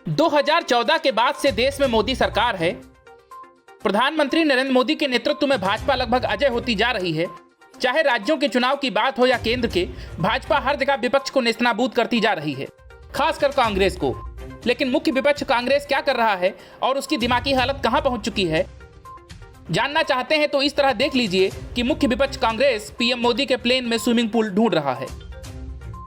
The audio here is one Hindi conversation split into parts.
2014 के बाद से देश में मोदी सरकार है। प्रधानमंत्री नरेंद्र मोदी के नेतृत्व में भाजपा लगभग अजय होती जा रही है। चाहे राज्यों के चुनाव की बात हो या केंद्र के, भाजपा हर जगह विपक्ष को नेस्तनाबूद करती जा रही है, खासकर कांग्रेस को। लेकिन मुख्य विपक्ष कांग्रेस क्या कर रहा है और उसकी दिमागी हालत कहां पहुंच चुकी है, जानना चाहते हैं तो इस तरह देख लीजिए कि मुख्य विपक्ष कांग्रेस पीएम मोदी के प्लेन में स्विमिंग पूल ढूंढ रहा है।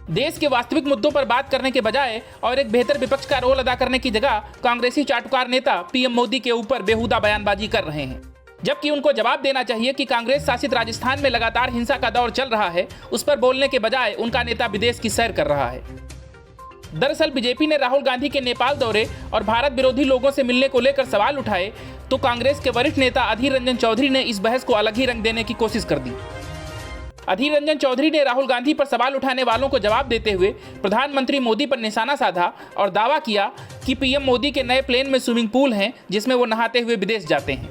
देश के वास्तविक मुद्दों पर बात करने के बजाय और एक बेहतर विपक्ष का रोल अदा करने की जगह कांग्रेसी चाटुकार नेता पीएम मोदी के ऊपर बेहुदा बयानबाजी कर रहे हैं, जबकि उनको जवाब देना चाहिए कि कांग्रेस शासित राजस्थान में लगातार हिंसा का दौर चल रहा है। उस पर बोलने के बजाय उनका नेता विदेश की सैर कर रहा है। दरअसल बीजेपी ने राहुल गांधी के नेपाल दौरे और भारत विरोधी लोगों से मिलने को लेकर सवाल उठाए तो कांग्रेस के वरिष्ठ नेता अधीर रंजन चौधरी ने इस बहस को अलग ही रंग देने की कोशिश कर दी। अधीर रंजन चौधरी ने राहुल गांधी पर सवाल उठाने वालों को जवाब देते हुए प्रधानमंत्री मोदी पर निशाना साधा और दावा किया कि पीएम मोदी के नए प्लेन में स्विमिंग पूल हैं जिसमें वो नहाते हुए विदेश जाते हैं।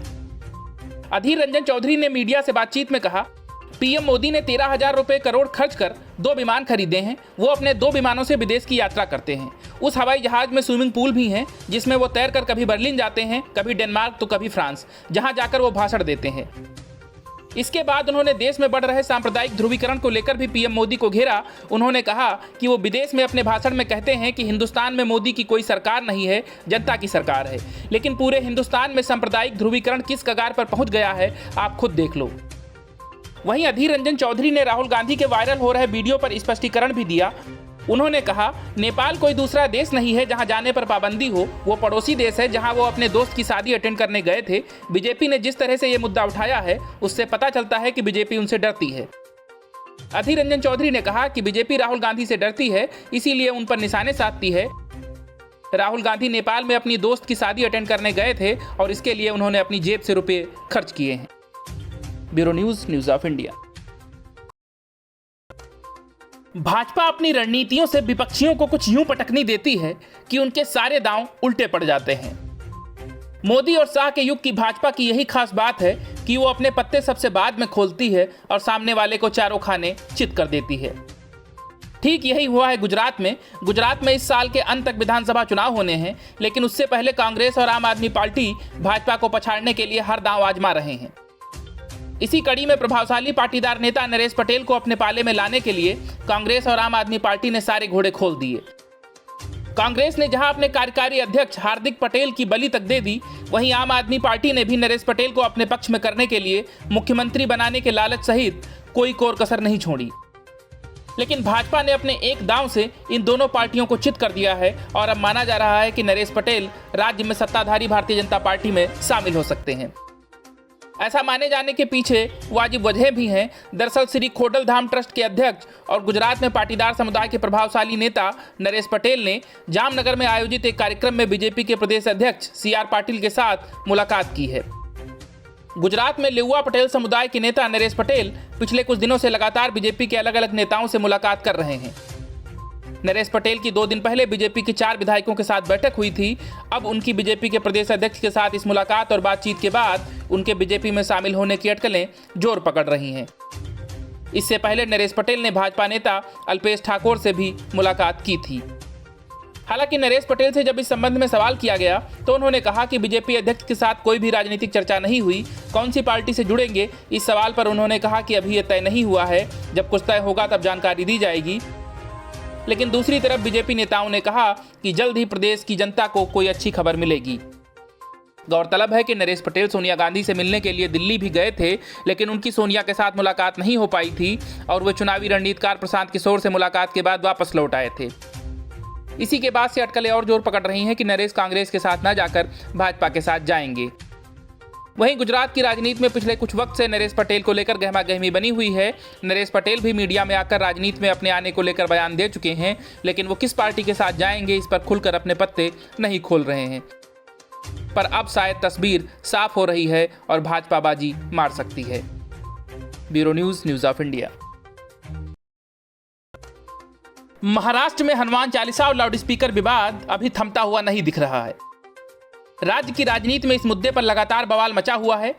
अधीर रंजन चौधरी ने मीडिया से बातचीत में कहा, पीएम मोदी ने 13,000 रुपए करोड़ खर्च कर 2 विमान खरीदे हैं। वो अपने 2 विमानों से विदेश की यात्रा करते हैं। उस हवाई जहाज में स्विमिंग पूल भी हैं जिसमें वो तैरकर कभी बर्लिन जाते हैं, कभी डेनमार्क तो कभी फ्रांस, जहां जाकर वो भाषण देते हैं। इसके बाद उन्होंने देश में बढ़ रहे सांप्रदायिक ध्रुवीकरण को लेकर भी पीएम मोदी को घेरा। उन्होंने कहा कि वो विदेश में अपने भाषण में कहते हैं कि हिंदुस्तान में मोदी की कोई सरकार नहीं है, जनता की सरकार है। लेकिन पूरे हिंदुस्तान में सांप्रदायिक ध्रुवीकरण किस कगार पर पहुंच गया है, आप खुद देख लो। वहीं अधीर रंजन चौधरी ने राहुल गांधी के वायरल हो रहे वीडियो पर स्पष्टीकरण भी दिया। उन्होंने कहा, नेपाल कोई दूसरा देश नहीं है जहां जाने पर पाबंदी हो, वो पड़ोसी देश है जहां वो अपने दोस्त की शादी अटेंड करने गए थे। बीजेपी ने जिस तरह से ये मुद्दा उठाया है उससे पता चलता है कि बीजेपी उनसे डरती है। अधीर रंजन चौधरी ने कहा कि बीजेपी राहुल गांधी से डरती है, इसीलिए उन पर निशाने साधती है। राहुल गांधी नेपाल में अपनी दोस्त की शादी अटेंड करने गए थे और इसके लिए उन्होंने अपनी जेब से रुपये खर्च किए हैं। Bureau news, news of India. Bhajpa अपनी रणनीतियों से विपक्षियों को कुछ यूं पटकनी देती है कि उनके सारे दांव उल्टे पड़ जाते हैं। मोदी और शाह के युग की भाजपा की यही खास बात है कि वो अपने पत्ते सबसे बाद में खोलती है और सामने वाले को चारों खाने चित कर देती है। ठीक यही हुआ है गुजरात में। गुजरात में इस साल के अंत तक विधानसभा चुनाव होने हैं, लेकिन उससे पहले कांग्रेस और आम आदमी पार्टी भाजपा को पछाड़ने के लिए हर दांव आजमा रहे हैं। इसी कड़ी में प्रभावशाली पाटीदार नेता नरेश पटेल को अपने पाले में लाने के लिए कांग्रेस और आम आदमी पार्टी ने सारे घोड़े खोल दिए। कांग्रेस ने जहां अपने कार्यकारी अध्यक्ष हार्दिक पटेल की बलि तक दे दी, वहीं आम आदमी पार्टी ने भी नरेश पटेल को अपने पक्ष में करने के लिए मुख्यमंत्री बनाने के लालच सहित कोई कोर कसर नहीं छोड़ी। लेकिन भाजपा ने अपने एक दांव से इन दोनों पार्टियों को चित कर दिया है और अब माना जा रहा है कि नरेश पटेल राज्य में सत्ताधारी भारतीय जनता पार्टी में शामिल हो सकते हैं। ऐसा माने जाने के पीछे वाजिब वजह भी हैं। दरअसल श्री खोडल धाम ट्रस्ट के अध्यक्ष और गुजरात में पाटीदार समुदाय के प्रभावशाली नेता नरेश पटेल ने जामनगर में आयोजित एक कार्यक्रम में बीजेपी के प्रदेश अध्यक्ष CR पाटिल के साथ मुलाकात की है। गुजरात में लेउआ पटेल समुदाय के नेता नरेश पटेल पिछले कुछ दिनों से लगातार बीजेपी के अलग अलग नेताओं से मुलाकात कर रहे हैं। नरेश पटेल की 2 दिन पहले बीजेपी के 4 विधायकों के साथ बैठक हुई थी। अब उनकी बीजेपी के प्रदेश अध्यक्ष के साथ इस मुलाकात और बातचीत के बाद उनके बीजेपी में शामिल होने की अटकलें जोर पकड़ रही हैं। इससे पहले नरेश पटेल ने भाजपा नेता अल्पेश ठाकोर से भी मुलाकात की थी। हालांकि नरेश पटेल से जब इस संबंध में सवाल किया गया तो उन्होंने कहा कि बीजेपी अध्यक्ष के साथ कोई भी राजनीतिक चर्चा नहीं हुई। कौन सी पार्टी से जुड़ेंगे, इस सवाल पर उन्होंने कहा कि अभी यह तय नहीं हुआ है, जब कुछ तय होगा तब जानकारी दी जाएगी। लेकिन दूसरी तरफ बीजेपी नेताओं ने कहा कि जल्द ही प्रदेश की जनता को कोई अच्छी खबर मिलेगी। गौरतलब है कि नरेश पटेल सोनिया गांधी से मिलने के लिए दिल्ली भी गए थे, लेकिन उनकी सोनिया के साथ मुलाकात नहीं हो पाई थी और वे चुनावी रणनीतिकार प्रशांत किशोर से मुलाकात के बाद वापस लौट आए थे। इसी के बाद से अटकलें और जोर पकड़ रही हैं कि नरेश कांग्रेस के साथ न जाकर भाजपा के साथ जाएंगे। वहीं गुजरात की राजनीति में पिछले कुछ वक्त से नरेश पटेल को लेकर गहमागहमी बनी हुई है। नरेश पटेल भी मीडिया में आकर राजनीति में अपने आने को लेकर बयान दे चुके हैं, लेकिन वो किस पार्टी के साथ जाएंगे इस पर खुलकर अपने पत्ते नहीं खोल रहे हैं। पर अब शायद तस्वीर साफ हो रही है और भाजपा बाजी मार सकती है। Bureau news, news of India. Maharashtra में हनुमान चालीसा और लाउडस्पीकर विवाद अभी थमता हुआ नहीं दिख रहा है। राज्य की राजनीति में इस मुद्दे पर लगातार बवाल मचा हुआ है।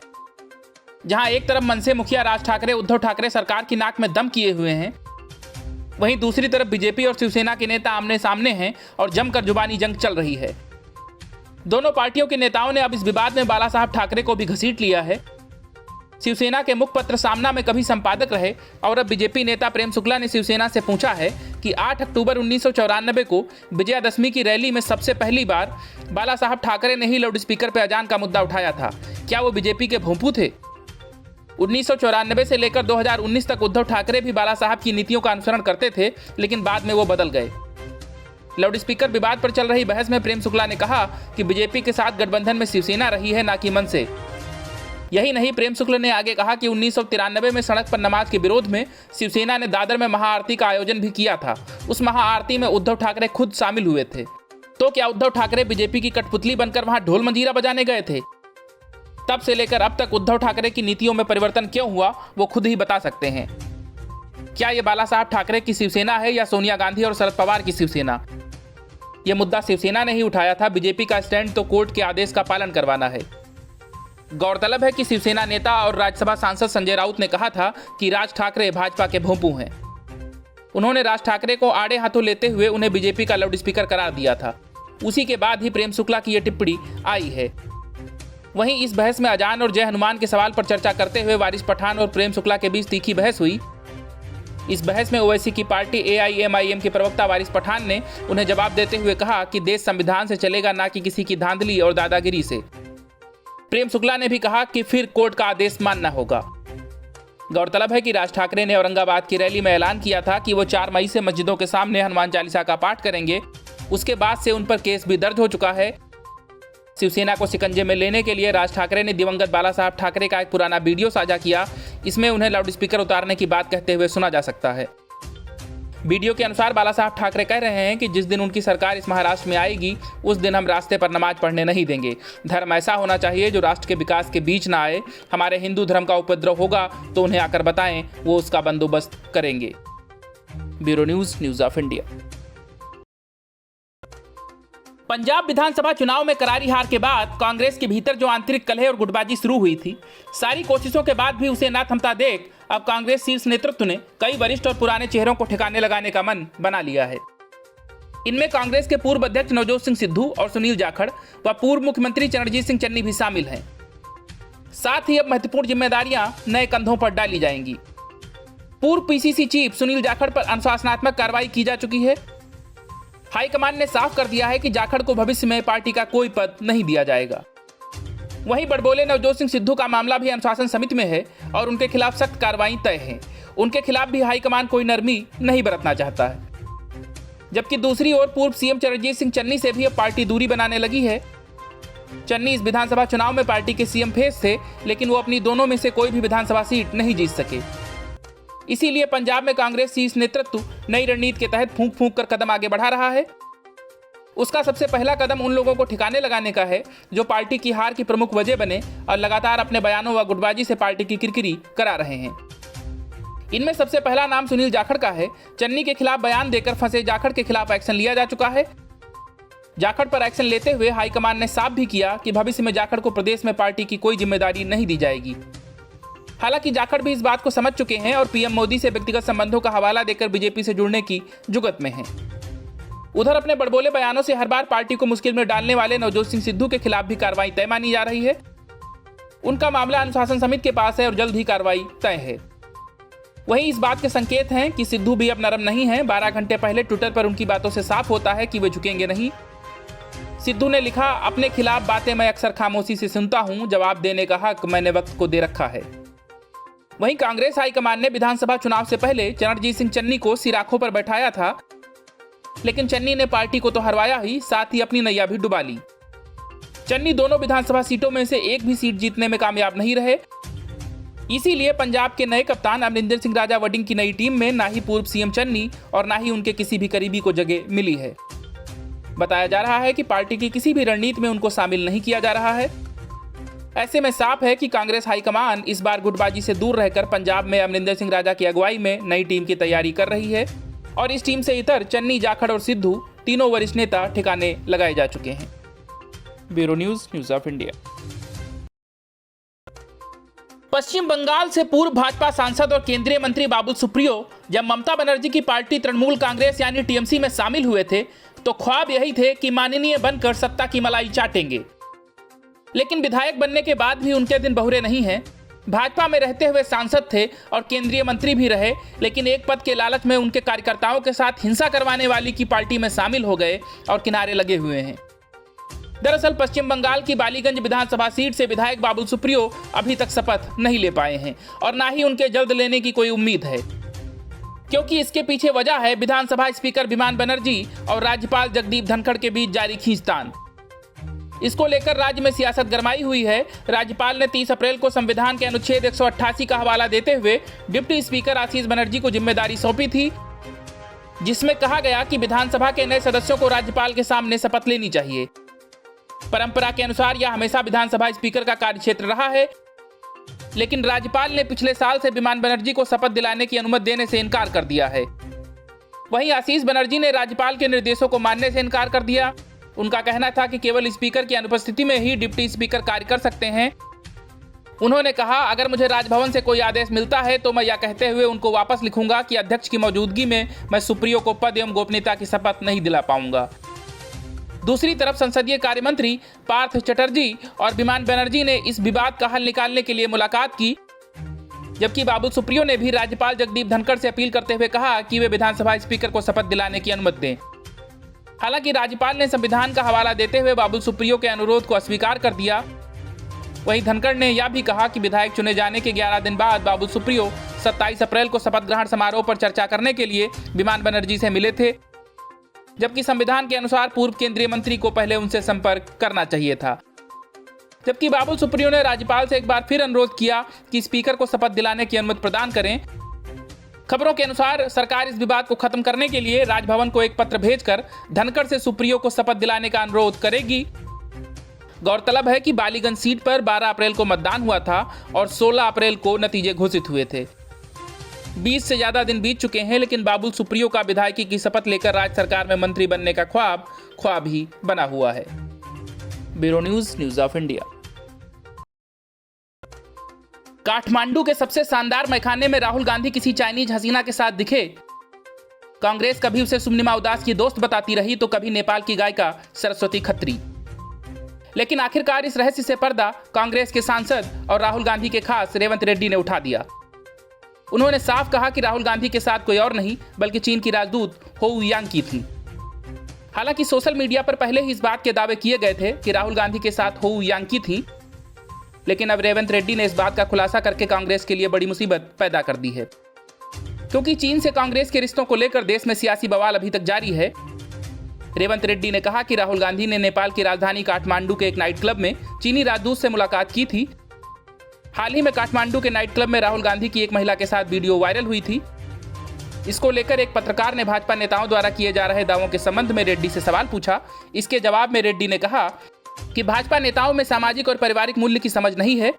जहां एक तरफ मनसे मुखिया राज ठाकरे उद्धव ठाकरे सरकार की नाक में दम किए हुए हैं, वहीं दूसरी तरफ बीजेपी और शिवसेना के नेता आमने सामने हैं और जमकर जुबानी जंग चल रही है। दोनों पार्टियों के नेताओं ने अब इस विवाद में बाला साहब ठाकरे को भी घसीट लिया है। शिवसेना के मुखपत्र सामना में कभी संपादक रहे और अब बीजेपी नेता प्रेम शुक्ला ने शिवसेना से पूछा है कि 8 अक्टूबर 1994 को विजयादशमी की रैली में सबसे पहली बार बाला साहब ठाकरे ने ही लाउड स्पीकर पर अजान का मुद्दा उठाया था। क्या वो बीजेपी के भोंपू थे? 1994 से लेकर 2019 तक उद्धव ठाकरे भी बाला साहब की नीतियों का अनुसरण करते थे, लेकिन बाद में वो बदल गए। लाउड स्पीकर विवाद पर चल रही बहस में प्रेम शुक्ला ने कहा कि बीजेपी के साथ गठबंधन में शिवसेना रही है, ना कि मन से। यही नहीं, प्रेम शुक्ला ने आगे कहा कि 1993 में सड़क पर नमाज के विरोध में शिवसेना ने दादर में महाआरती का आयोजन भी किया था। उस महाआरती में उद्धव ठाकरे खुद शामिल हुए थे। तो क्या उद्धव ठाकरे बीजेपी की कठपुतली बनकर वहां ढोल मंजीरा बजाने गए थे? तब से लेकर अब तक उद्धव ठाकरे की नीतियों में परिवर्तन क्यों हुआ, वो खुद ही बता सकते हैं। क्या ये बाला साहब ठाकरे की शिवसेना है या सोनिया गांधी और शरद पवार की शिवसेना? यह मुद्दा शिवसेना ने ही उठाया था। बीजेपी का स्टैंड तो कोर्ट के आदेश का पालन करवाना है। गौरतलब है कि शिवसेना नेता और राज्यसभा सांसद संजय राउत ने कहा था कि राज ठाकरे भाजपा के भोंपू हैं। उन्होंने राज ठाकरे को आड़े हाथों लेते हुए उन्हें बीजेपी का लाउड स्पीकर करार दिया था। उसी के बाद ही प्रेम शुक्ला की यह टिप्पणी आई है। वहीं इस बहस में अजान और जय हनुमान के सवाल पर चर्चा करते हुए वारिस पठान और प्रेम शुक्ला के बीच तीखी बहस हुई। इस बहस में ओवैसी की पार्टी AIMIM के प्रवक्ता वारिस पठान ने उन्हें जवाब देते हुए कहा कि देश संविधान से चलेगा, ना कि किसी की धांधली और दादागिरी से। प्रेम शुक्ला ने भी कहा कि फिर कोर्ट का आदेश मानना होगा। गौरतलब है कि राज ठाकरे ने औरंगाबाद की रैली में ऐलान किया था कि वो 4 मई से मस्जिदों के सामने हनुमान चालीसा का पाठ करेंगे। उसके बाद से उन पर केस भी दर्ज हो चुका है। शिवसेना को शिकंजे में लेने के लिए राज ठाकरे ने दिवंगत बाला साहब ठाकरे का एक पुराना वीडियो साझा किया। इसमें उन्हें लाउड स्पीकर उतारने की बात कहते हुए सुना जा सकता है। वीडियो के अनुसार बाला साहब ठाकरे कह रहे हैं कि जिस दिन उनकी सरकार इस महाराष्ट्र में आएगी, उस दिन हम रास्ते पर नमाज पढ़ने नहीं देंगे। धर्म ऐसा होना चाहिए जो राष्ट्र के विकास के बीच ना आए। हमारे हिंदू धर्म का उपद्रव होगा तो उन्हें आकर बताएं, वो उसका बंदोबस्त करेंगे। Bureau news, news of India. Punjab विधानसभा चुनाव में करारी हार के बाद कांग्रेस के भीतर जो आंतरिक कलह और गुटबाजी शुरू हुई थी, सारी कोशिशों के बाद भी उसे ना थमता देख अब कांग्रेस शीर्ष नेतृत्व ने कई वरिष्ठ और पुराने चेहरों को ठिकाने लगाने का मन बना लिया है। इनमें कांग्रेस के पूर्व अध्यक्ष नवजोत सिंह सिद्धू और सुनील जाखड़ व पूर्व मुख्यमंत्री चरणजीत सिंह चन्नी भी शामिल हैं। साथ ही अब महत्वपूर्ण जिम्मेदारियां नए कंधों पर डाली जाएंगी। पूर्व PCC चीफ सुनील जाखड़ पर अनुशासनात्मक कार्रवाई की जा चुकी है। हाईकमान ने साफ कर दिया है कि जाखड़ को भविष्य में पार्टी का कोई पद नहीं दिया जाएगा। वहीं बड़बोले नवजोत सिंह सिद्धू का मामला भी अनुशासन समिति में है और उनके खिलाफ सख्त कार्रवाई तय है। उनके खिलाफ भी हाईकमान कोई नरमी नहीं बरतना चाहता है। जबकि दूसरी ओर पूर्व CM चरणजीत सिंह चन्नी से भी अब पार्टी दूरी बनाने लगी है। चन्नी इस विधानसभा चुनाव में पार्टी के CM फेस थे, लेकिन वो अपनी दोनों में से कोई भी विधानसभा सीट नहीं जीत सके। इसीलिए पंजाब में कांग्रेस शीर्ष नेतृत्व नई रणनीति के तहत फूंक फूंक कर कदम आगे बढ़ा रहा है। उसका सबसे पहला कदम उन लोगों को ठिकाने लगाने का है जो पार्टी की हार की प्रमुख वजह बने और लगातार अपने बयानों व गुटबाजी से पार्टी की किरकिरी करा रहे हैं। इनमें सबसे पहला नाम सुनील जाखड़ का है। चन्नी के खिलाफ बयान देकर फंसे जाखड़ के खिलाफ एक्शन लिया जा चुका है। जाखड़ पर एक्शन लेते हुए हाईकमान ने साफ भी किया कि भविष्य में जाखड़ को प्रदेश में पार्टी की कोई जिम्मेदारी नहीं दी जाएगी। हालांकि जाखड़ भी इस बात को समझ चुके हैं और PM मोदी से व्यक्तिगत संबंधों का हवाला देकर बीजेपी से जुड़ने की जुगत में हैं। उधर अपने बड़बोले बयानों से हर बार पार्टी को मुश्किल में डालने वाले नवजोत सिंह सिद्धू के खिलाफ भी कार्रवाई तय मानी जा रही है। उनका मामला अनुशासन समिति के पास है और जल्द ही कार्रवाई तय है। वहीं इस बात के संकेत हैं कि सिद्धू भी अब नरम नहीं है। 12 घंटे पहले ट्विटर पर उनकी बातों से साफ होता है कि वे झुकेंगे नहीं। सिद्धू ने लिखा, अपने खिलाफ बातें मैं अक्सर खामोशी से सुनता हूं, जवाब देने का हक मैंने वक्त को दे रखा है। वहीं कांग्रेस हाईकमान ने विधानसभा चुनाव से पहले चरणजीत सिंह चन्नी को सिराखों पर बैठाया था, लेकिन चन्नी ने पार्टी को तो हरवाया ही, साथ ही अपनी नैया भी डुबा ली। चन्नी दोनों विधानसभा सीटों में से एक भी सीट जीतने में कामयाब नहीं रहे। इसीलिए पंजाब के नए कप्तान अमरिंदर सिंह राजा वडिंग की नई टीम में ना ही पूर्व CM चन्नी और ना ही उनके किसी भी करीबी को जगह मिली है। बताया जा रहा है कि पार्टी की किसी भी रणनीति में उनको शामिल नहीं किया जा रहा है। ऐसे में साफ है कि कांग्रेस हाईकमान इस बार गुटबाजी से दूर रहकर पंजाब में अमरिंदर सिंह राजा की अगुवाई में नई टीम की तैयारी कर रही है और इस टीम से इतर चन्नी, जाखड़ और सिद्धू तीनों वरिष्ठ नेता ठिकाने लगाए जा चुके हैं। Bureau news, news of India. Paschim Bangal से पूर्व भाजपा सांसद और केंद्रीय मंत्री बाबुल सुप्रियो जब ममता बनर्जी की पार्टी तृणमूल कांग्रेस यानी टीएमसी में शामिल हुए थे तो ख्वाब यही थे कि माननीय बनकर सत्ता की मलाई चाटेंगे। लेकिन विधायक बनने के बाद भी उनके दिन बहुरे नहीं हैं। भाजपा में रहते हुए सांसद थे और केंद्रीय मंत्री भी रहे, लेकिन एक पद के लालच में उनके कार्यकर्ताओं के साथ हिंसा करवाने वाली की पार्टी में शामिल हो गए और किनारे लगे हुए हैं। दरअसल पश्चिम बंगाल की बालीगंज विधानसभा सीट से विधायक बाबुल सुप्रियो अभी तक शपथ नहीं ले पाए हैं और ना ही उनके जल्द लेने की कोई उम्मीद है, क्योंकि इसके पीछे वजह है विधानसभा स्पीकर विमान बनर्जी और राज्यपाल जगदीप धनखड़ के बीच जारी खींचतान। इसको लेकर राज्य में सियासत गरमाई हुई है। राज्यपाल ने 30 अप्रैल को संविधान के अनुच्छेद 188 का हवाला देते हुए डिप्टी स्पीकर आशीष बनर्जी को जिम्मेदारी सौंपी थी, जिसमें कहा गया कि विधानसभा के नए सदस्यों को राज्यपाल के सामने शपथ लेनी चाहिए। परंपरा के अनुसार यह हमेशा विधानसभा स्पीकर का कार्यक्षेत्र रहा है, लेकिन राज्यपाल ने पिछले साल से विमान बनर्जी को शपथ दिलाने की अनुमति देने से इनकार कर दिया है। वहीं आशीष बनर्जी ने राज्यपाल के निर्देशों को मानने से इनकार कर दिया। उनका कहना था कि केवल स्पीकर की अनुपस्थिति में ही डिप्टी स्पीकर कार्य कर सकते हैं। उन्होंने कहा, अगर मुझे राजभवन से कोई आदेश मिलता है तो मैं यह कहते हुए उनको वापस लिखूंगा कि अध्यक्ष की मौजूदगी में मैं सुप्रियो को पद एवं गोपनीयता की शपथ नहीं दिला पाऊंगा। दूसरी तरफ संसदीय कार्य मंत्री पार्थ चटर्जी और विमान बनर्जी ने इस विवाद का हल निकालने के लिए मुलाकात की, जबकि बाबुल सुप्रियो ने भी राज्यपाल जगदीप धनखड़ से अपील करते हुए कहा कि वे विधानसभा स्पीकर को शपथ दिलाने की अनुमति दें। हालांकि राज्यपाल ने संविधान का हवाला देते हुए बाबुल सुप्रियो के अनुरोध को अस्वीकार कर दिया। वहीं धनखड़ ने यह भी कहा कि विधायक चुने जाने के 11 दिन बाद बाबुल सुप्रियो 27 अप्रैल को शपथ ग्रहण समारोह पर चर्चा करने के लिए विमान बनर्जी से मिले थे, जबकि संविधान के अनुसार पूर्व केंद्रीय मंत्री को पहले उनसे संपर्क करना चाहिए था। जबकि बाबुल सुप्रियो ने राज्यपाल से एक बार फिर अनुरोध किया कि स्पीकर को शपथ दिलाने की अनुमति प्रदान करें। खबरों के अनुसार सरकार इस विवाद को खत्म करने के लिए राजभवन को एक पत्र भेजकर धनखड़ से सुप्रियो को शपथ दिलाने का अनुरोध करेगी। गौरतलब है कि बालीगंज सीट पर 12 अप्रैल को मतदान हुआ था और 16 अप्रैल को नतीजे घोषित हुए थे। 20 से ज्यादा दिन बीत चुके हैं, लेकिन बाबुल सुप्रियो का विधायकी की शपथ लेकर राज्य सरकार में मंत्री बनने का ख्वाब ही बना हुआ है। Bureau news of India. Kathmandu के सबसे शानदार मैखाने में राहुल गांधी किसी चाइनीज हसीना के साथ दिखे। कांग्रेस कभी उसे सुमनिमा उदास की दोस्त बताती रही तो कभी नेपाल की गायिका सरस्वती खत्री, लेकिन आखिरकार इस रहस्य से पर्दा कांग्रेस के सांसद और राहुल गांधी के खास रेवंत रेड्डी ने उठा दिया। उन्होंने साफ कहा कि राहुल गांधी के साथ कोई और नहीं बल्कि चीन की राजदूत होऊ यांकी थी। हालांकि सोशल मीडिया पर पहले ही इस बात के दावे किए गए थे कि राहुल गांधी के साथ होऊ यांकी थी, लेकिन अब रेवंत रेड्डी ने इस बात का खुलासा करके कांग्रेस के लिए बड़ी मुसीबत पैदा कर दी है, क्योंकि चीन से कांग्रेस के रिश्तों को लेकर देश में सियासी बवाल अभी तक जारी है। रेवंत रेड्डी ने कहा कि राहुल गांधी ने नेपाल की राजधानी काठमांडू के एक नाइट क्लब में चीनी राजदूत से मुलाकात की थी। हाल ही में काठमांडू के नाइट क्लब में राहुल गांधी की एक महिला के साथ वीडियो वायरल हुई थी। इसको लेकर एक पत्रकार ने भाजपा नेताओं द्वारा किए जा रहे दावों के संबंध में रेड्डी से सवाल पूछा। इसके जवाब में रेड्डी ने कहा कि भाजपा नेताओं में सामाजिक और पारिवारिक मूल्य की समझ नहीं है।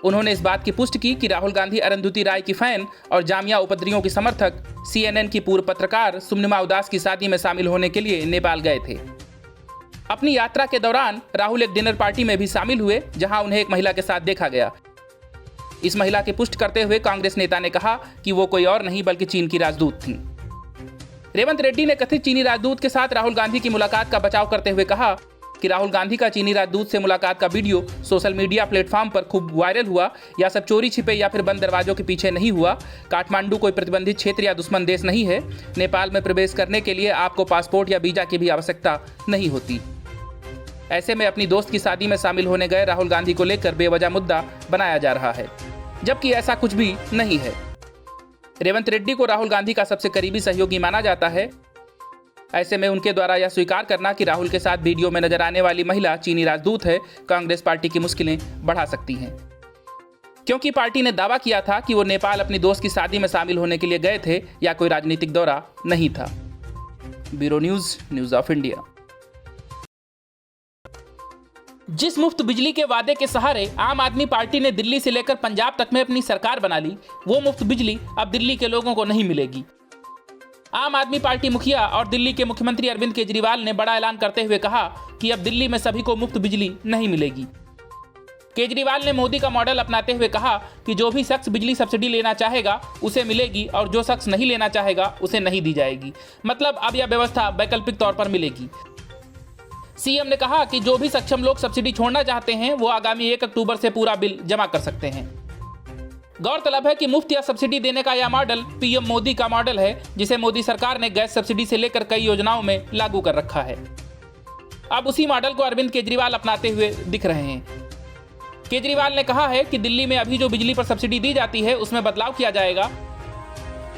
उन्होंने इस बात की पुष्टि की कि राहुल गांधी अरुंधति राय की फैन और जामिया उपद्रवियों की समर्थक CNN की पूर्व पत्रकार सुमनिमा उदास की शादी में शामिल होने के लिए नेपाल गए थे। अपनी यात्रा के दौरान राहुल एक डिनर पार्टी में भी शामिल हुए, जहां उन्हें एक महिला के साथ देखा गया। इस महिला की पुष्टि करते हुए कांग्रेस नेता ने कहा कि वो कोई और नहीं बल्कि चीन की राजदूत थी। रेवंत रेड्डी ने कथित चीनी राजदूत के साथ राहुल गांधी की मुलाकात का बचाव करते हुए कहा कि राहुल गांधी का चीनी राजदूत से मुलाकात का वीडियो सोशल मीडिया प्लेटफॉर्म पर खूब वायरल हुआ। यह सब चोरी छिपे या फिर बंद दरवाजों के पीछे नहीं हुआ। काठमांडू कोई प्रतिबंधित क्षेत्र या दुश्मन देश नहीं है। नेपाल में प्रवेश करने के लिए आपको पासपोर्ट या वीजा की भी आवश्यकता नहीं होती। ऐसे में अपनी दोस्त की शादी में शामिल होने गए राहुल गांधी को लेकर बेवजह मुद्दा बनाया जा रहा है, जबकि ऐसा कुछ भी नहीं है। रेवंत रेड्डी को राहुल गांधी का सबसे करीबी सहयोगी माना जाता है। ऐसे में उनके द्वारा यह स्वीकार करना कि राहुल के साथ वीडियो में नजर आने वाली महिला चीनी राजदूत है, कांग्रेस पार्टी की मुश्किलें बढ़ा सकती हैं, क्योंकि पार्टी ने दावा किया था कि वो नेपाल अपनी दोस्त की शादी में शामिल होने के लिए गए थे या कोई राजनीतिक दौरा नहीं था। Bureau news of India. जिस मुफ्त बिजली के वादे के सहारे आम आदमी पार्टी ने दिल्ली से लेकर पंजाब तक में अपनी सरकार बना ली, वो मुफ्त बिजली अब दिल्ली के लोगों को नहीं मिलेगी। आम आदमी पार्टी मुखिया और दिल्ली के मुख्यमंत्री अरविंद केजरीवाल ने बड़ा ऐलान करते हुए कहा कि अब दिल्ली में सभी को मुफ्त बिजली नहीं मिलेगी। केजरीवाल ने मोदी का मॉडल अपनाते हुए कहा कि जो भी शख्स बिजली सब्सिडी लेना चाहेगा उसे मिलेगी और जो शख्स नहीं लेना चाहेगा उसे नहीं दी जाएगी। मतलब अब यह व्यवस्था वैकल्पिक तौर पर मिलेगी। सीएम ने कहा कि जो भी सक्षम लोग सब्सिडी छोड़ना चाहते हैं वो आगामी 1 अक्टूबर से पूरा बिल जमा कर सकते हैं। गौरतलब है कि मुफ्त या सब्सिडी देने का यह मॉडल पीएम मोदी का मॉडल है, जिसे मोदी सरकार ने गैस सब्सिडी से लेकर कई योजनाओं में लागू कर रखा है। अब उसी मॉडल को अरविंद केजरीवाल अपनाते हुए दिख रहे हैं। केजरीवाल ने कहा है कि दिल्ली में अभी जो बिजली पर सब्सिडी दी जाती है उसमें बदलाव किया जाएगा।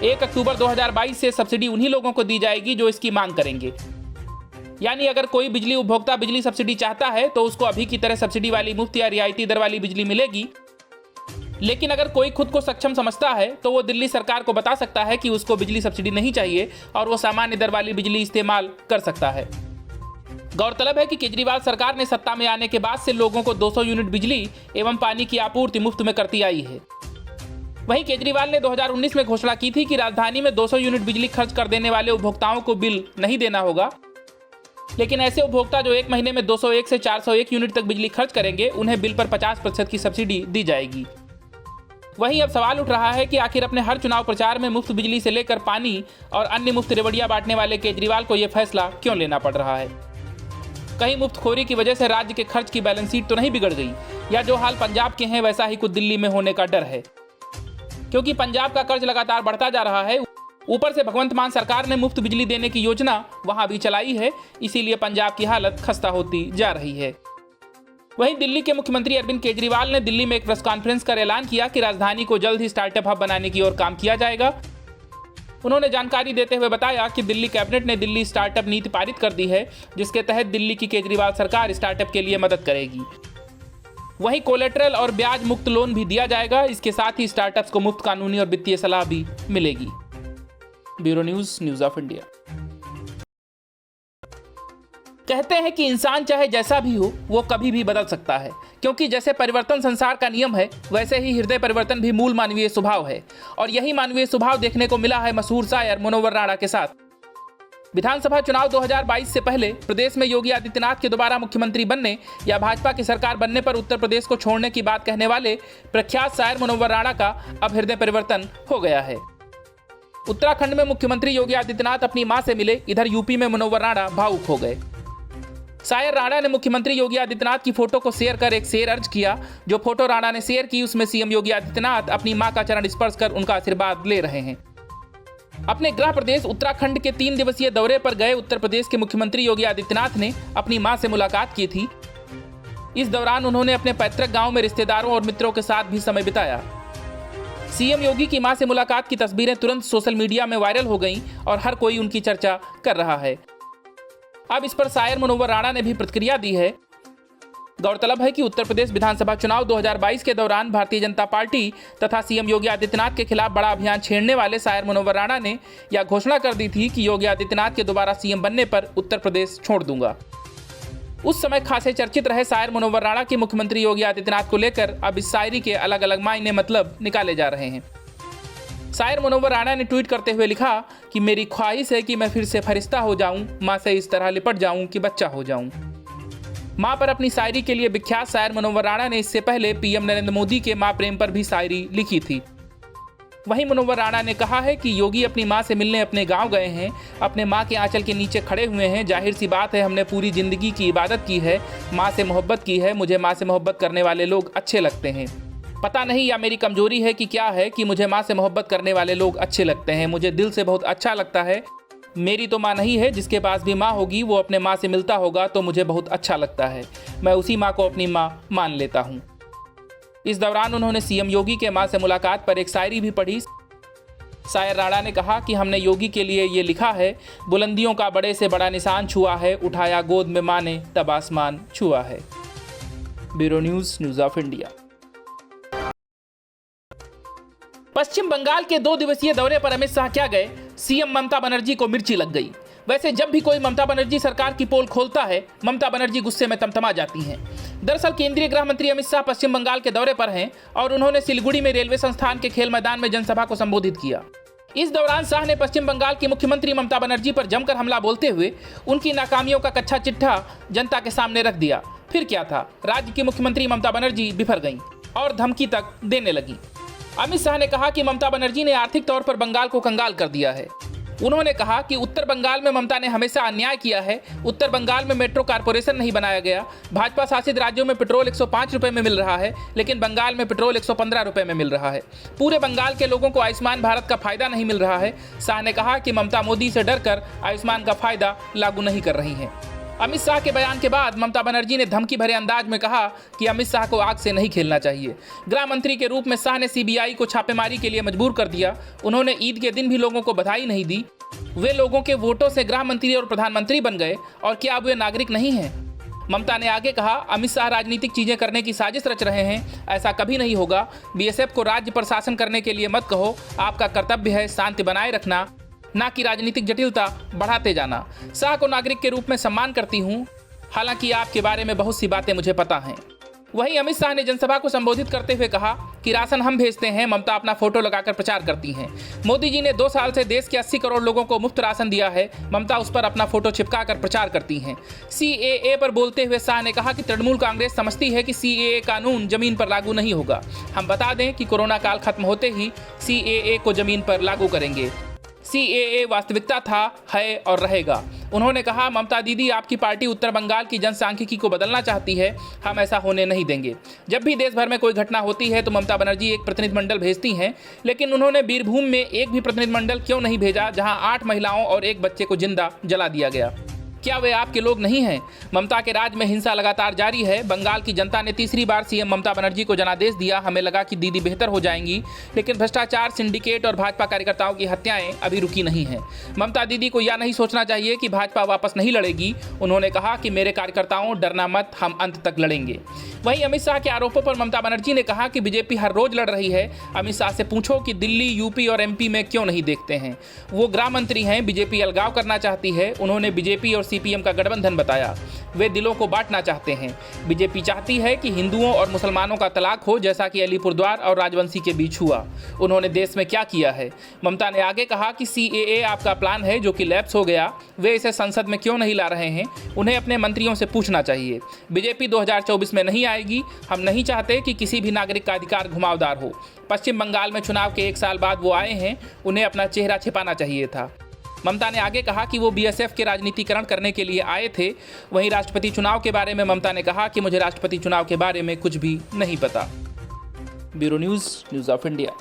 1 अक्टूबर 2022 से सब्सिडी उन्हीं लोगों को दी जाएगी जो इसकी मांग करेंगे। यानी अगर कोई बिजली उपभोक्ता बिजली सब्सिडी चाहता है तो उसको अभी की तरह सब्सिडी वाली मुफ्त या रियायती दर वाली बिजली मिलेगी। लेकिन अगर कोई खुद को सक्षम समझता है तो वो दिल्ली सरकार को बता सकता है कि उसको बिजली सब्सिडी नहीं चाहिए और वो सामान्य दर वाली बिजली इस्तेमाल कर सकता है। गौरतलब है कि केजरीवाल सरकार ने सत्ता में आने के बाद से लोगों को 200 यूनिट बिजली एवं पानी की आपूर्ति मुफ्त में करती आई है। वहीं केजरीवाल ने 2019 में घोषणा की थी कि राजधानी में 200 यूनिट बिजली खर्च कर देने वाले उपभोक्ताओं को बिल नहीं देना होगा। लेकिन ऐसे उपभोक्ता जो एक महीने में 201 से 401 यूनिट तक बिजली खर्च करेंगे उन्हें बिल पर 50% की सब्सिडी दी जाएगी। वहीं अब सवाल उठ रहा है कि आखिर अपने हर चुनाव प्रचार में मुफ्त बिजली से लेकर पानी और अन्य मुफ्त रेवड़ियां बांटने वाले केजरीवाल को यह फैसला क्यों लेना पड़ रहा है। कहीं मुफ्तखोरी की वजह से राज्य के खर्च की बैलेंस शीट तो नहीं बिगड़ गई, या जो हाल पंजाब के हैं वैसा ही कुछ दिल्ली में होने का डर है, क्योंकि पंजाब का कर्ज लगातार बढ़ता जा रहा है। ऊपर से भगवंत मान सरकार ने मुफ्त बिजली देने की योजना वहां भी चलाई है, इसीलिए पंजाब की हालत खस्ता होती जा रही है। वहीं दिल्ली के मुख्यमंत्री अरविंद केजरीवाल ने दिल्ली में एक प्रेस कॉन्फ्रेंस कर ऐलान किया कि राजधानी को जल्द ही स्टार्टअप हब बनाने की ओर काम किया जाएगा। उन्होंने जानकारी देते हुए बताया कि दिल्ली कैबिनेट ने दिल्ली स्टार्टअप नीति पारित कर दी है, जिसके तहत दिल्ली की केजरीवाल सरकार स्टार्टअप के लिए मदद करेगी। वहीं कोलेटरल और ब्याज मुक्त लोन भी दिया जाएगा। इसके साथ ही स्टार्टअप्स को मुफ्त कानूनी और वित्तीय सलाह भी मिलेगी। Bureau news of India. कहते हैं कि इंसान चाहे जैसा भी हो वो कभी भी बदल सकता है, क्योंकि जैसे परिवर्तन संसार का नियम है वैसे ही हृदय परिवर्तन भी मूल मानवीय स्वभाव है। और यही मानवीय स्वभाव देखने को मिला है मशहूर शायर मनोहर राणा के साथ। विधानसभा चुनाव 2022 से पहले प्रदेश में योगी आदित्यनाथ के दोबारा मुख्यमंत्री बनने या भाजपा की सरकार बनने पर उत्तर प्रदेश को छोड़ने की बात कहने वाले प्रख्यात शायर मनोहर राणा का अब हृदय परिवर्तन हो गया है। उत्तराखंड में मुख्यमंत्री योगी आदित्यनाथ अपनी मां से मिले, इधर यूपी में मनोहर राणा भावुक हो गए। शायर राणा ने मुख्यमंत्री योगी आदित्यनाथ की फोटो को शेयर कर एक शेर अर्ज किया। जो फोटो राणा ने शेयर की उसमें सीएम योगी आदित्यनाथ अपनी मां का चरण स्पर्श कर उनका आशीर्वाद ले रहे हैं। अपने गृह प्रदेश उत्तराखंड के 3 दिवसीय दौरे पर गए उत्तर प्रदेश के मुख्यमंत्री योगी आदित्यनाथ ने अपनी मां से मुलाकात की थी। इस दौरान उन्होंने अपने पैतृक गांव में रिश्तेदारों और मित्रों के साथ भी समय बिताया। सीएम योगी की मां से मुलाकात की तस्वीरें तुरंत सोशल मीडिया में वायरल हो गईं और हर कोई उनकी चर्चा कर रहा है। अब इस पर शायर मनोहर राणा ने भी प्रतिक्रिया दी है। गौरतलब है कि उत्तर प्रदेश विधानसभा चुनाव 2022 के दौरान भारतीय जनता पार्टी तथा सीएम योगी आदित्यनाथ के खिलाफ बड़ा अभियान छेड़ने वाले शायर मनोहर राणा ने यह घोषणा कर दी थी कि योगी आदित्यनाथ के दोबारा सीएम बनने पर उत्तर प्रदेश छोड़ दूंगा। उस समय खासे चर्चित रहे शायर मनोहर राणा के मुख्यमंत्री योगी आदित्यनाथ को लेकर अब इस शायरी के अलग अलग मायने मतलब निकाले जा रहे हैं। शायर मनोहर राणा ने ट्वीट करते हुए लिखा कि मेरी ख्वाहिश है कि मैं फिर से फरिश्ता हो जाऊं, मां से इस तरह लिपट जाऊं कि बच्चा हो जाऊं। मां पर अपनी शायरी के लिए विख्यात शायर मनोहर राणा ने इससे पहले पीएम नरेंद्र मोदी के मां प्रेम पर भी शायरी लिखी थी। वहीं मनोहर राणा ने कहा है कि योगी अपनी मां से मिलने अपने गांव गए हैं, अपने मां के आंचल के नीचे खड़े हुए हैं। जाहिर सी बात है हमने पूरी जिंदगी की इबादत की है, मां से मोहब्बत की है। मुझे मां से मोहब्बत करने वाले लोग अच्छे लगते हैं। पता नहीं या मेरी कमजोरी है कि क्या है कि मुझे मां से मोहब्बत करने वाले लोग अच्छे लगते हैं। मुझे दिल से बहुत अच्छा लगता है। मेरी तो मां नहीं है, जिसके पास भी मां होगी वो अपने मां से मिलता होगा तो मुझे बहुत अच्छा लगता है। मैं उसी मां को अपनी मां मान लेता हूं। इस दौरान उन्होंने सीएम योगी के मां से मुलाकात पर एक शायरी भी पढ़ी। शायर राणा ने कहा कि हमने योगी के लिए ये लिखा है, बुलंदियों का बड़े से बड़ा निशान छुआ है, उठाया गोद में मां ने तब आसमान छुआ है। Bureau news of India. Paschim Bangal के 2 दिवसीय दौरे पर अमित शाह क्या गए, सीएम ममता बनर्जी को मिर्ची लग गई। वैसे जब भी कोई ममता बनर्जी सरकार की पोल खोलता है ममता बनर्जी गुस्से में तमतमा जाती हैं। दरअसल केंद्रीय गृह मंत्री अमित शाह पश्चिम बंगाल के दौरे पर हैं और उन्होंने सिलीगुड़ी में रेलवे संस्थान के खेल मैदान में जनसभा को संबोधित किया। इस दौरान शाह ने पश्चिम बंगाल की मुख्यमंत्री ममता बनर्जी पर जमकर हमला बोलते हुए उनकी नाकामियों का कच्चा चिट्ठा जनता के सामने रख दिया। फिर क्या था, राज्य की मुख्यमंत्री ममता बनर्जी बिफर गईं और धमकी तक देने लगीं। अमित शाह ने कहा कि ममता बनर्जी ने आर्थिक तौर पर बंगाल को कंगाल कर दिया है। उन्होंने कहा कि उत्तर बंगाल में ममता ने हमेशा अन्याय किया है। उत्तर बंगाल में मेट्रो कारपोरेशन नहीं बनाया गया। भाजपा शासित राज्यों में पेट्रोल 105 रुपए में मिल रहा है, लेकिन बंगाल में पेट्रोल 115 रुपए में मिल रहा है। पूरे बंगाल के लोगों को आयुष्मान भारत का फायदा नहीं मिल रहा है। शाह ने कहा कि ममता मोदी से डरकर आयुष्मान का फायदा लागू नहीं कर रही हैं। अमित शाह के बयान के बाद ममता बनर्जी ने धमकी भरे अंदाज में कहा कि अमित शाह को आग से नहीं खेलना चाहिए। गृह मंत्री के रूप में शाह ने सीबीआई को छापेमारी के लिए मजबूर कर दिया। उन्होंने ईद के दिन भी लोगों को बधाई नहीं दी। वे लोगों के वोटों से गृह मंत्री और प्रधानमंत्री बन गए, और क्या अब वे नागरिक नहीं हैं? ममता ने आगे कहा, अमित शाह राजनीतिक चीजें करने की साजिश रच रहे हैं। ऐसा कभी नहीं होगा। बीएसएफ को राज्य प्रशासन करने के लिए मत कहो। आपका कर्तव्य है शांति बनाए रखना, ना कि राजनीतिक जटिलता बढ़ाते जाना। शाह को नागरिक के रूप में सम्मान करती हूं, हालांकि आपके बारे में बहुत सी बातें मुझे पता हैं। वहीं अमित शाह ने जनसभा को संबोधित करते हुए कहा कि राशन हम भेजते हैं, ममता अपना फोटो लगाकर प्रचार करती हैं। मोदी जी ने 2 साल से देश के 80 करोड़ लोगों को मुफ्त राशन दिया है, ममता उस पर अपना फोटो चिपका कर प्रचार करती हैं। सीएए पर बोलते हुए शाह ने कहा कि तृणमूल कांग्रेस समझती है कि सीएए कानून जमीन पर लागू नहीं होगा। हम बता दें कि कोरोना काल खत्म होते ही सीएए को जमीन पर लागू करेंगे। सीएए वास्तविकता था, है और रहेगा। उन्होंने कहा, ममता दीदी, आपकी पार्टी उत्तर बंगाल की जनसांख्यिकी को बदलना चाहती है। हम ऐसा होने नहीं देंगे। जब भी देश भर में कोई घटना होती है तो ममता बनर्जी एक प्रतिनिधिमंडल भेजती हैं, लेकिन उन्होंने बीरभूम में एक भी प्रतिनिधिमंडल क्यों नहीं भेजा, जहां 8 महिलाओं और 1 बच्चे को जिंदा जला दिया गया? क्या वे आपके लोग नहीं हैं? ममता के राज में हिंसा लगातार जारी है। बंगाल की जनता ने तीसरी बार सीएम ममता बनर्जी को जनादेश दिया। हमें लगा कि दीदी बेहतर हो जाएंगी, लेकिन भ्रष्टाचार, सिंडिकेट और भाजपा कार्यकर्ताओं की हत्याएं अभी रुकी नहीं हैं। ममता दीदी को यह नहीं सोचना चाहिए कि भाजपा वापस नहीं लड़ेगी। उन्होंने कहा कि मेरे कार्यकर्ताओं, डरना मत, हम अंत तक लड़ेंगे। वहीं अमित शाह के आरोपों पर ममता बनर्जी ने कहा कि बीजेपी हर रोज लड़ रही है। अमित शाह से पूछो कि दिल्ली, यूपी और एमपी में क्यों नहीं देखते हैं। वो गृह मंत्री हैं। बीजेपी अलगाव करना चाहती है। उन्होंने बीजेपी और सीपीएम का गठबंधन बताया। वे दिलों को बांटना चाहते हैं। बीजेपी चाहती है कि हिंदुओं और मुसलमानों का तलाक हो, जैसा कि अलीपुरद्वार और राजवंशी के बीच हुआ। उन्होंने देश में क्या किया है? ममता ने आगे कहा कि सीएए आपका प्लान है जो कि लैप्स हो गया। वे इसे संसद में क्यों नहीं ला रहे हैं? उन्हें अपने मंत्रियों से पूछना चाहिए। बीजेपी 2024 में नहीं आएगी। हम नहीं चाहते कि किसी भी नागरिक का अधिकार घुमावदार हो। पश्चिम बंगाल में चुनाव के 1 साल बाद वो आए हैं, उन्हें अपना चेहरा छिपाना चाहिए था। ममता ने आगे कहा कि वो बीएसएफ के राजनीतिकरण करने के लिए आए थे। वहीं राष्ट्रपति चुनाव के बारे में ममता ने कहा कि मुझे राष्ट्रपति चुनाव के बारे में कुछ भी नहीं पता। Bureau news of India.